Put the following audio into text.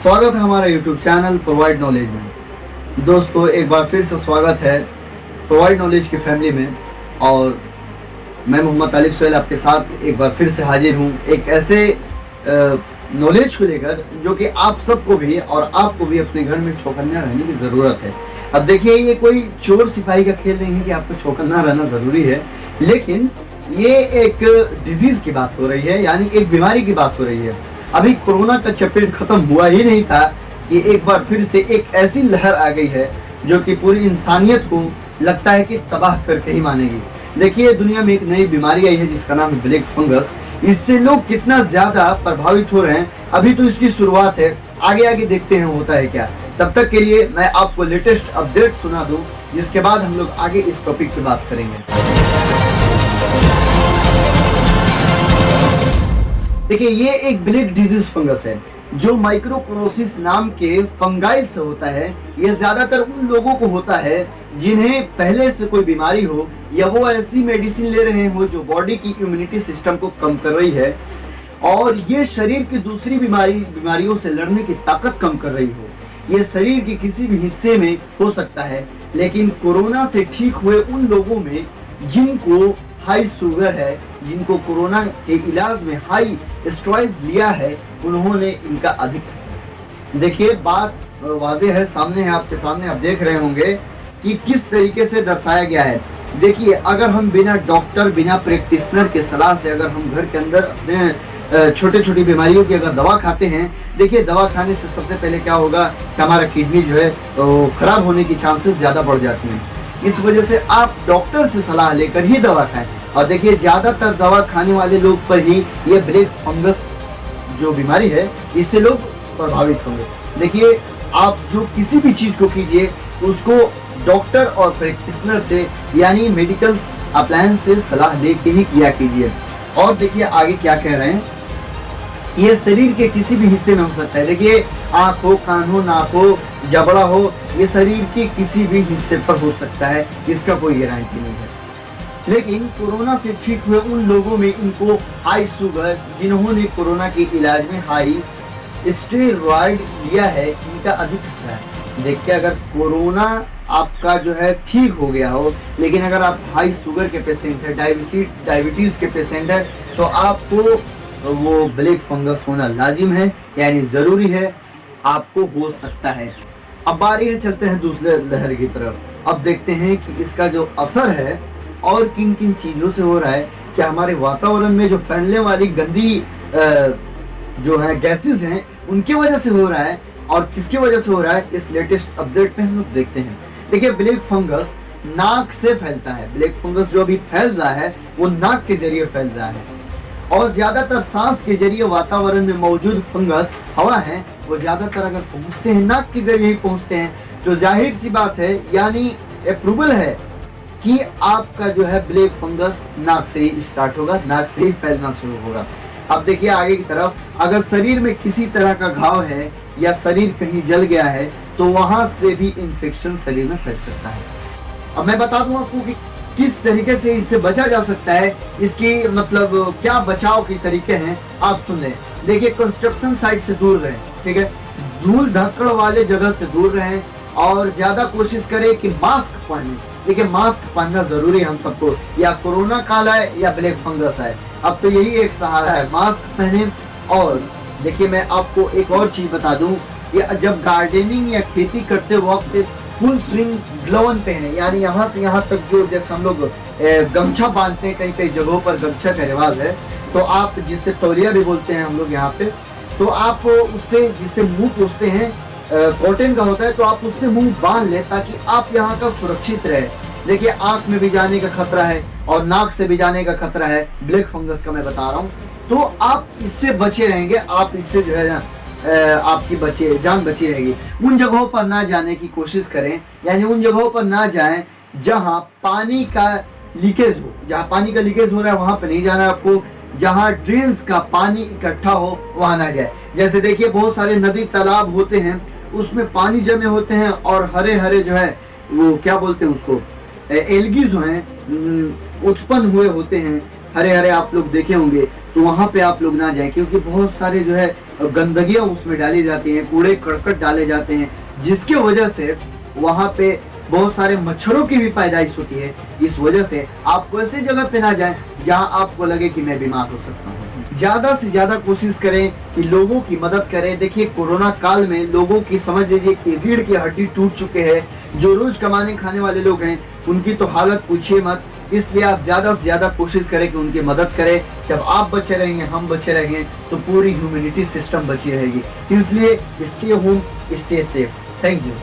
स्वागत है हमारा यूट्यूब चैनल प्रोवाइड नॉलेज में। दोस्तों, एक बार फिर से स्वागत है प्रोवाइड नॉलेज की फैमिली में। और मैं मोहम्मद तालिब सोहेल आपके साथ एक बार फिर से हाजिर हूँ एक ऐसे नॉलेज को लेकर जो कि आप सबको भी और आपको भी अपने घर में चौकन्ना रहने की ज़रूरत है। अब देखिए, ये कोई चोर सिपाही का खेल नहीं है कि आपको चौकन्ना रहना ज़रूरी है, लेकिन ये एक डिजीज़ की बात हो रही है, यानी एक बीमारी की बात हो रही है। अभी कोरोना का चपेट खत्म हुआ ही नहीं था कि एक बार फिर से एक ऐसी लहर आ गई है जो कि पूरी इंसानियत को लगता है कि तबाह करके ही मानेगी। देखिए, दुनिया में एक नई बीमारी आई है जिसका नाम है ब्लैक फंगस। इससे लोग कितना ज्यादा प्रभावित हो रहे हैं, अभी तो इसकी शुरुआत है, आगे आगे देखते हैं होता है क्या। तब तक के लिए मैं आपको लेटेस्ट अपडेट सुना दूं, जिसके बाद हम लोग आगे इस टॉपिक की बात करेंगे। देखिए, ये एक ब्लैक डिजीज फंगस है जो माइक्रोपोरोसिस नाम के फंगाइल से होता है। यह ज्यादातर उन लोगों को होता है जिन्हें पहले से कोई बीमारी हो या वो ऐसी मेडिसिन ले रहे हो जो बॉडी की इम्यूनिटी सिस्टम को कम कर रही है और ये शरीर की दूसरी बीमारियों से लड़ने की ताकत कम कर रही हो। ये शरीर के किसी भी हिस्से में हो सकता है, लेकिन कोरोना से ठीक हुए उन लोगों में जिनको हाई शुगर है, जिनको कोरोना के इलाज में हाई स्टेरॉइड्स लिया है, उन्होंने इनका अधिक। देखिए, बात वाज़ेह है, सामने है, आपके सामने आप देख रहे होंगे कि किस तरीके से दर्शाया गया है। देखिए, अगर हम बिना डॉक्टर, बिना प्रैक्टिशनर के सलाह से अगर हम घर के अंदर अपने छोटी छोटी बीमारियों की अगर दवा खाते हैं, देखिए दवा खाने से सबसे पहले क्या होगा कि हमारा किडनी जो है तो खराब होने की चांसेस ज़्यादा बढ़ जाती हैं। इस वजह से आप डॉक्टर से सलाह लेकर ही दवा खाएं। और देखिए, ज़्यादातर दवा खाने वाले लोग पर ही ये ब्लैक फंगस जो बीमारी है, इससे लोग प्रभावित होंगे। देखिए, आप जो किसी भी चीज़ को कीजिए उसको डॉक्टर और प्रैक्टिशनर से यानी मेडिकल अप्लायंस से सलाह लेके ही किया कीजिए। और देखिए आगे क्या कह रहे हैं, ये शरीर के किसी भी हिस्से में हो सकता है। देखिए, आँख हो, कान हो, नाक हो, जबड़ा हो, ये शरीर के किसी भी हिस्से पर हो सकता है, इसका कोई गारंटी नहीं है। लेकिन कोरोना से ठीक हुए उन लोगों में इनको हाई शुगर, जिन्होंने कोरोना के इलाज में हाई स्टेरॉइड लिया है, इनका अधिक खतरा है। देखिए, अगर कोरोना आपका जो है ठीक हो गया हो, लेकिन अगर आप हाई शुगर के पेशेंट है, डायबिटीज के पेशेंट है, तो आपको वो ब्लैक फंगस होना लाजिम है, यानी जरूरी है, आपको हो सकता है। अब बारी है, चलते हैं दूसरे लहर की तरफ। अब देखते हैं कि इसका जो असर है और किन किन चीजों से हो रहा है। क्या हमारे वातावरण में जो फैलने वाली गंदी जो है गैसेस हैं, उनकी वजह से हो रहा है और किसकी वजह से हो रहा है, इस लेटेस्ट अपडेट में हम लोग देखते हैं। देखिए, ब्लैक फंगस नाक से फैलता है। ब्लैक फंगस जो अभी फैल रहा है वो नाक के जरिए फैल रहा है, और ज्यादातर सांस के जरिए वातावरण में मौजूद फंगस हवा है, वो ज्यादातर अगर पहुंचते हैं नाक के जरिए ही पहुंचते हैं, तो जाहिर सी बात है, यानी अप्रूवल है कि आपका जो है ब्लैक फंगस नाक से ही स्टार्ट होगा, नाक से ही फैलना शुरू होगा। अब देखिए आगे की तरफ, अगर शरीर में किसी तरह का घाव है या शरीर कहीं जल गया है, तो वहां से भी इंफेक्शन शरीर में फैल सकता है। अब मैं बता दूं आपको कि किस तरीके से इससे बचा जा सकता है, इसकी मतलब क्या बचाव के तरीके हैं, आप सुन लें। देखिए, कंस्ट्रक्शन साइट से दूर रहें, ठीक है, धूल धक्कड़ वाले जगह से दूर रहें और ज्यादा कोशिश करें कि मास्क पहने। देखिए, मास्क पहनना जरूरी है हम सबको, या कोरोना काल आए या ब्लैक फंगस आए, अब तो यही एक सहारा है, मास्क पहने। और देखिए, मैं आपको एक और चीज बता दूं, जब गार्डनिंग या खेती करते वक्त फुल स्विंग ग्लोवन पहने, यानी यहाँ से यहाँ तक, जो जैसे हम लोग गमछा बांधते हैं, कई कई जगहों पर गमछा का रिवाज है, तो आप जिससे तौलिया भी बोलते हैं हम लोग यहाँ पे, तो आप उससे जिससे मुंह पोंछते हैं, कॉटन का होता है, तो आप उससे मुंह बांध लें ताकि आप यहाँ का सुरक्षित रहे। देखिए, आंख में भी जाने का खतरा है और नाक से भी जाने का खतरा है, ब्लैक फंगस का मैं बता रहा हूँ, तो आप इससे बचे रहेंगे, आप इससे जो है ना आपकी जान बची रहेगी। उन जगहों पर ना जाने की कोशिश करें, यानी उन जगहों पर ना जाएं जहां पानी का लीकेज हो। जहां पानी का लीकेज हो रहा है वहां पर नहीं जाना है आपको, जहां ड्रेन्स का पानी इकट्ठा हो वहां ना जाए। जैसे देखिए, बहुत सारे नदी तालाब होते हैं, उसमें पानी जमे होते हैं और हरे हरे जो है वो क्या बोलते हैं उसको, एल्गी जो हैं उत्पन्न हुए होते हैं, हरे हरे आप लोग देखे होंगे, तो वहां पे आप लोग ना जाएं, क्योंकि बहुत सारे जो है गंदगियां उसमें डाली जाती हैं, कूड़े करकट डाले जाते हैं, जिसकी वजह से वहां पे बहुत सारे मच्छरों की भी पैदाइश होती है। इस वजह से आप ऐसी जगह पे ना जाएं जहां आपको लगे कि मैं बीमार हो सकता हूं। ज्यादा से ज्यादा कोशिश करें कि लोगों की मदद करें। देखिए कोरोना काल में लोगों की समझ लीजिए कि रीढ़ की हड्डी टूट चुके हैं। जो रोज कमाने खाने वाले लोग हैं उनकी तो हालत पूछिए मत। इसलिए आप ज्यादा से ज्यादा कोशिश करें कि उनकी मदद करें। जब आप बचे रहेंगे, हम बचे रहेंगे, तो पूरी ह्यूमैनिटी सिस्टम बची रहेगी। इसलिए stay home, stay safe. Thank you.